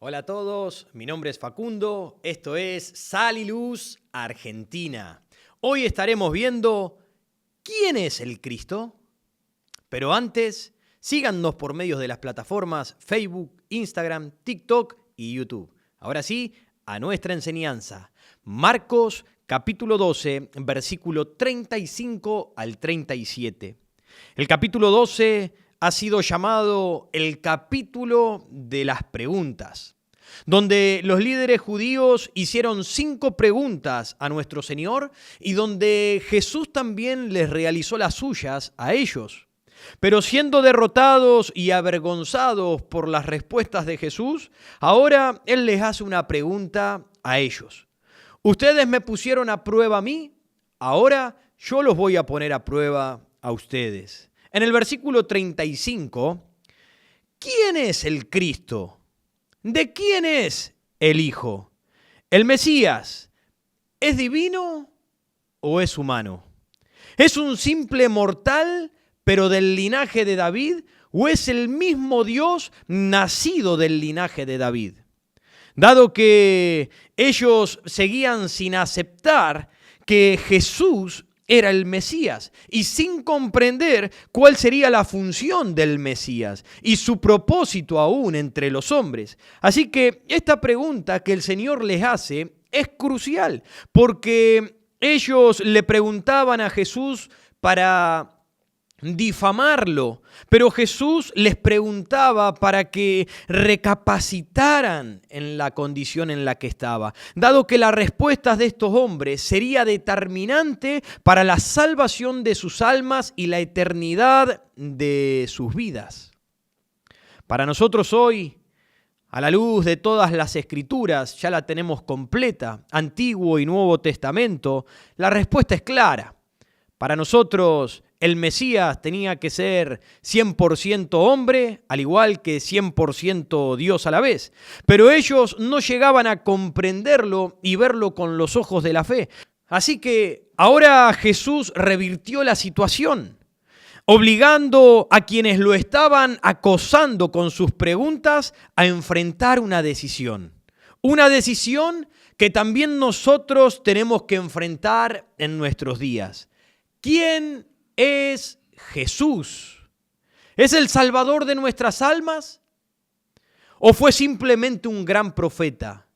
Hola a todos, mi nombre es Facundo, esto es Sal y Luz Argentina. Hoy estaremos viendo ¿quién es el Cristo? Pero antes, síganos por medios de las plataformas Facebook, Instagram, TikTok y YouTube. Ahora sí, a nuestra enseñanza. Marcos capítulo 12, versículo 35 al 37. El capítulo 12 ha sido llamado el capítulo de las preguntas, donde los líderes judíos hicieron 5 preguntas a nuestro Señor y donde Jesús también les realizó las suyas a ellos. Pero siendo derrotados y avergonzados por las respuestas de Jesús, ahora Él les hace una pregunta a ellos. Ustedes me pusieron a prueba a mí, ahora yo los voy a poner a prueba a ustedes. En el versículo 35, ¿quién es el Cristo? ¿De quién es el Hijo? ¿El Mesías es divino o es humano? ¿Es un simple mortal, pero del linaje de David, o es el mismo Dios nacido del linaje de David? Dado que ellos seguían sin aceptar que Jesús era el Mesías y sin comprender cuál sería la función del Mesías y su propósito aún entre los hombres. Así que esta pregunta que el Señor les hace es crucial, porque ellos le preguntaban a Jesús para difamarlo, pero Jesús les preguntaba para que recapacitaran en la condición en la que estaba, dado que las respuestas de estos hombres sería determinante para la salvación de sus almas y la eternidad de sus vidas. Para nosotros hoy, a la luz de todas las Escrituras, ya la tenemos completa, Antiguo y Nuevo Testamento, la respuesta es clara. Para nosotros, el Mesías tenía que ser 100% hombre, al igual que 100% Dios a la vez. Pero ellos no llegaban a comprenderlo y verlo con los ojos de la fe. Así que ahora Jesús revirtió la situación, obligando a quienes lo estaban acosando con sus preguntas a enfrentar una decisión. Una decisión que también nosotros tenemos que enfrentar en nuestros días. ¿Quién es Jesús? ¿Es el Salvador de nuestras almas? ¿O fue simplemente un gran profeta?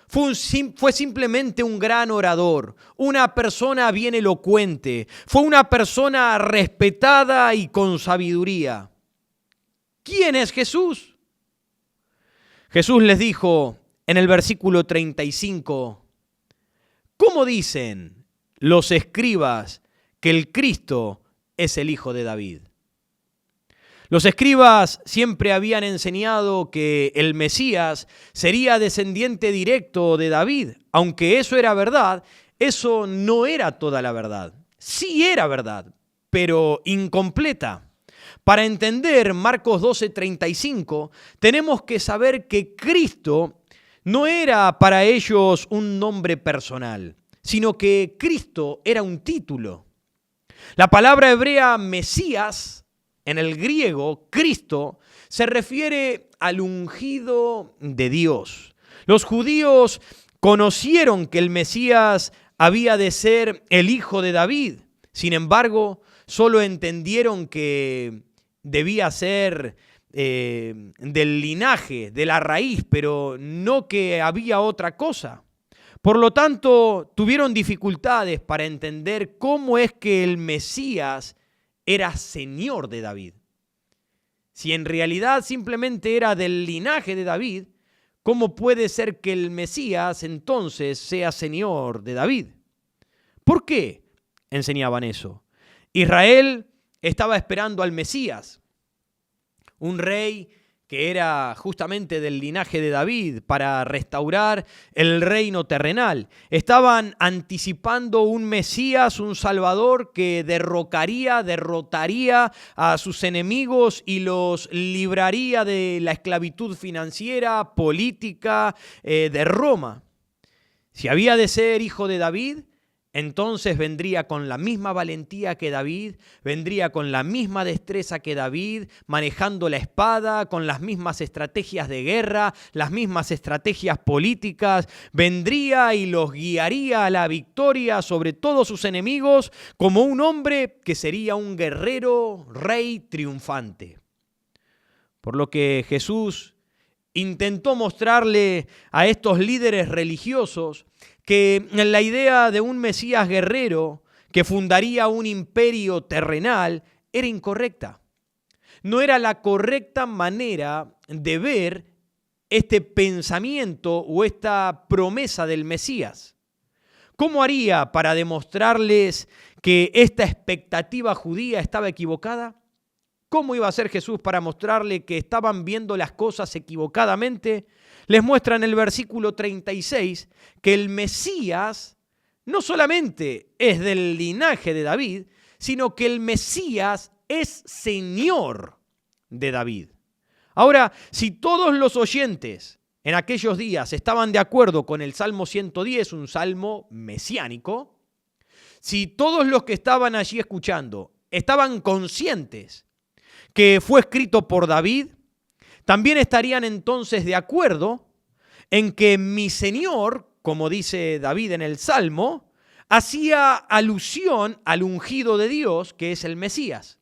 ¿Fue simplemente un gran orador? ¿Una persona bien elocuente? ¿Fue una persona respetada y con sabiduría? ¿Quién es Jesús? Jesús les dijo en el versículo 35, ¿cómo dicen los escribas que el Cristo es el Hijo de David? Los escribas siempre habían enseñado que el Mesías sería descendiente directo de David. Aunque eso era verdad, eso no era toda la verdad. Sí era verdad, pero incompleta. Para entender Marcos 12:35, tenemos que saber que Cristo no era para ellos un nombre personal, sino que Cristo era un título. La palabra hebrea Mesías, en el griego, Cristo, se refiere al ungido de Dios. Los judíos conocieron que el Mesías había de ser el hijo de David. Sin embargo, solo entendieron que debía ser del linaje, de la raíz, pero no que había otra cosa. Por lo tanto, tuvieron dificultades para entender cómo es que el Mesías era señor de David. Si en realidad simplemente era del linaje de David, ¿cómo puede ser que el Mesías entonces sea señor de David? ¿Por qué enseñaban eso? Israel estaba esperando al Mesías, un rey que era justamente del linaje de David, para restaurar el reino terrenal. Estaban anticipando un Mesías, un Salvador que derrotaría a sus enemigos y los libraría de la esclavitud financiera, política de Roma. Si había de ser hijo de David, entonces vendría con la misma valentía que David, vendría con la misma destreza que David, manejando la espada, con las mismas estrategias de guerra, las mismas estrategias políticas, vendría y los guiaría a la victoria sobre todos sus enemigos como un hombre que sería un guerrero rey triunfante. Por lo que Jesús intentó mostrarle a estos líderes religiosos que la idea de un Mesías guerrero que fundaría un imperio terrenal era incorrecta. No era la correcta manera de ver este pensamiento o esta promesa del Mesías. ¿Cómo haría para demostrarles que esta expectativa judía estaba equivocada? ¿Cómo iba a ser Jesús para mostrarle que estaban viendo las cosas equivocadamente? Les muestra en el versículo 36 que el Mesías no solamente es del linaje de David, sino que el Mesías es Señor de David. Ahora, si todos los oyentes en aquellos días estaban de acuerdo con el Salmo 110, un salmo mesiánico, si todos los que estaban allí escuchando estaban conscientes que fue escrito por David, también estarían entonces de acuerdo en que mi Señor, como dice David en el Salmo, hacía alusión al ungido de Dios, que es el Mesías.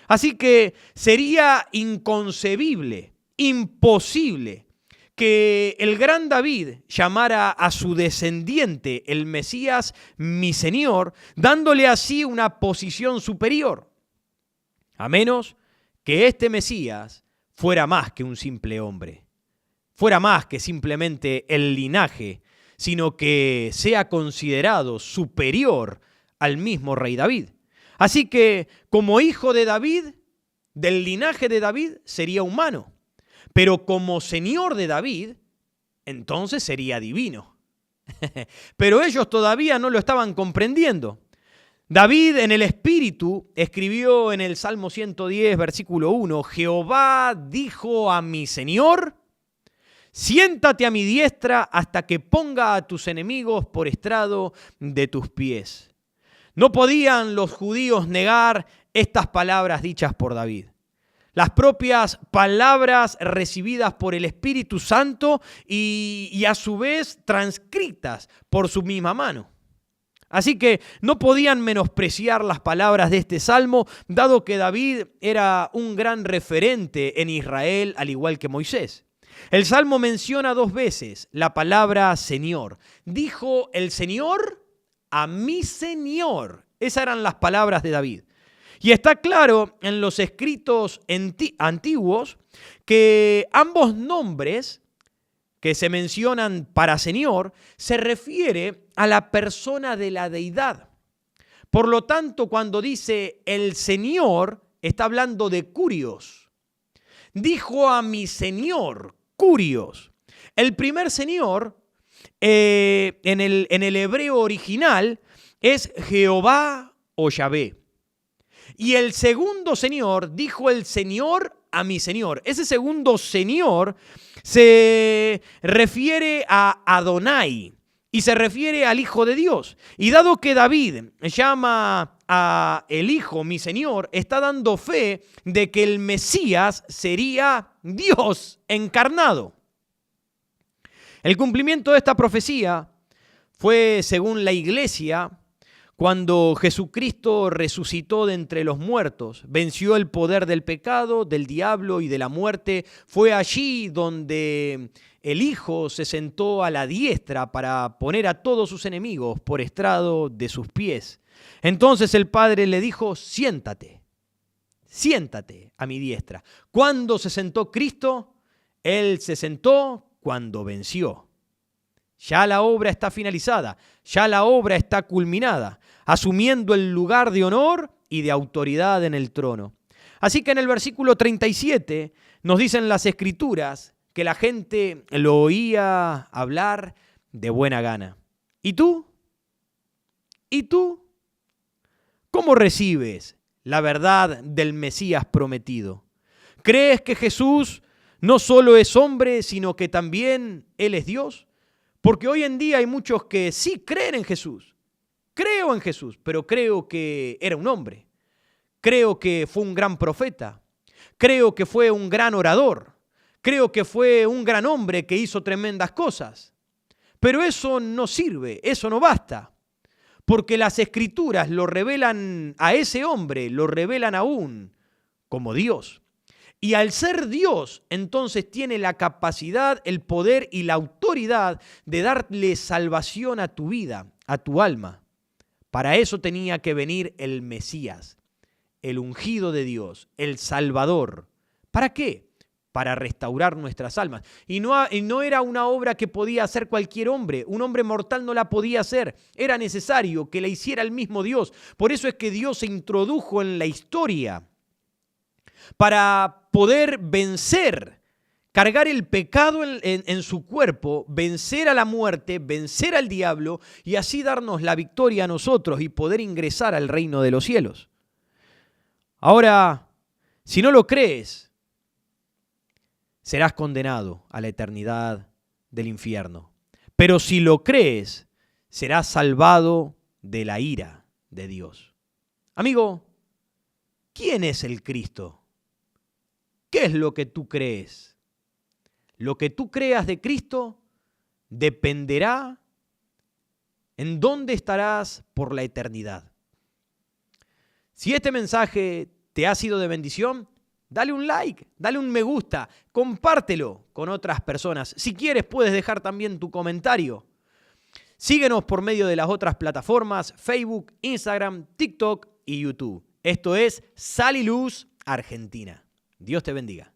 Así que sería inconcebible, imposible, que el gran David llamara a su descendiente, el Mesías, mi Señor, dándole así una posición superior. A menos que este Mesías fuera más que un simple hombre, fuera más que simplemente el linaje, sino que sea considerado superior al mismo rey David. Así que, como hijo de David, del linaje de David, sería humano, pero como señor de David, entonces sería divino. Pero ellos todavía no lo estaban comprendiendo. David en el Espíritu escribió en el Salmo 110, versículo 1, Jehová dijo a mi Señor, siéntate a mi diestra hasta que ponga a tus enemigos por estrado de tus pies. No podían los judíos negar estas palabras dichas por David. Las propias palabras recibidas por el Espíritu Santo y a su vez transcritas por su misma mano. Así que no podían menospreciar las palabras de este salmo, dado que David era un gran referente en Israel, al igual que Moisés. El salmo menciona 2 veces la palabra Señor. Dijo el Señor a mi Señor. Esas eran las palabras de David. Y está claro en los escritos antiguos que ambos nombres que se mencionan para Señor, se refiere a la persona de la deidad. Por lo tanto, cuando dice el Señor, está hablando de Curios. Dijo a mi Señor, Curios. El primer Señor, en el hebreo original, es Jehová o Yahvé. Y el segundo Señor, dijo el Señor a mi Señor. Ese segundo Señor se refiere a Adonai y se refiere al Hijo de Dios. Y dado que David llama a el Hijo mi Señor, está dando fe de que el Mesías sería Dios encarnado. El cumplimiento de esta profecía fue, según la Iglesia, cuando Jesucristo resucitó de entre los muertos, venció el poder del pecado, del diablo y de la muerte. Fue allí donde el Hijo se sentó a la diestra para poner a todos sus enemigos por estrado de sus pies. Entonces el Padre le dijo, siéntate a mi diestra. ¿Cuándo se sentó Cristo? Él se sentó cuando venció. Ya la obra está finalizada, ya la obra está culminada, asumiendo el lugar de honor y de autoridad en el trono. Así que en el versículo 37 nos dicen las Escrituras que la gente lo oía hablar de buena gana. ¿Y tú? ¿Y tú? ¿Cómo recibes la verdad del Mesías prometido? ¿Crees que Jesús no solo es hombre, sino que también Él es Dios? Porque hoy en día hay muchos que sí creen en Jesús, Creo en Jesús, pero creo que era un hombre. Creo que fue un gran profeta. Creo que fue un gran orador. Creo que fue un gran hombre que hizo tremendas cosas. Pero eso no sirve, eso no basta. Porque las Escrituras lo revelan a ese hombre, lo revelan aún como Dios. Y al ser Dios, entonces tiene la capacidad, el poder y la autoridad de darle salvación a tu vida, a tu alma. Para eso tenía que venir el Mesías, el ungido de Dios, el Salvador. ¿Para qué? Para restaurar nuestras almas. Y no era una obra que podía hacer cualquier hombre. Un hombre mortal no la podía hacer. Era necesario que la hiciera el mismo Dios. Por eso es que Dios se introdujo en la historia para poder vencer, cargar el pecado en su cuerpo, vencer a la muerte, vencer al diablo y así darnos la victoria a nosotros y poder ingresar al reino de los cielos. Ahora, si no lo crees, serás condenado a la eternidad del infierno. Pero si lo crees, serás salvado de la ira de Dios. Amigo, ¿quién es el Cristo? ¿Qué es lo que tú crees? Lo que tú creas de Cristo dependerá en dónde estarás por la eternidad. Si este mensaje te ha sido de bendición, dale un like, dale un me gusta, compártelo con otras personas. Si quieres, puedes dejar también tu comentario. Síguenos por medio de las otras plataformas, Facebook, Instagram, TikTok y YouTube. Esto es Sal y Luz Argentina. Dios te bendiga.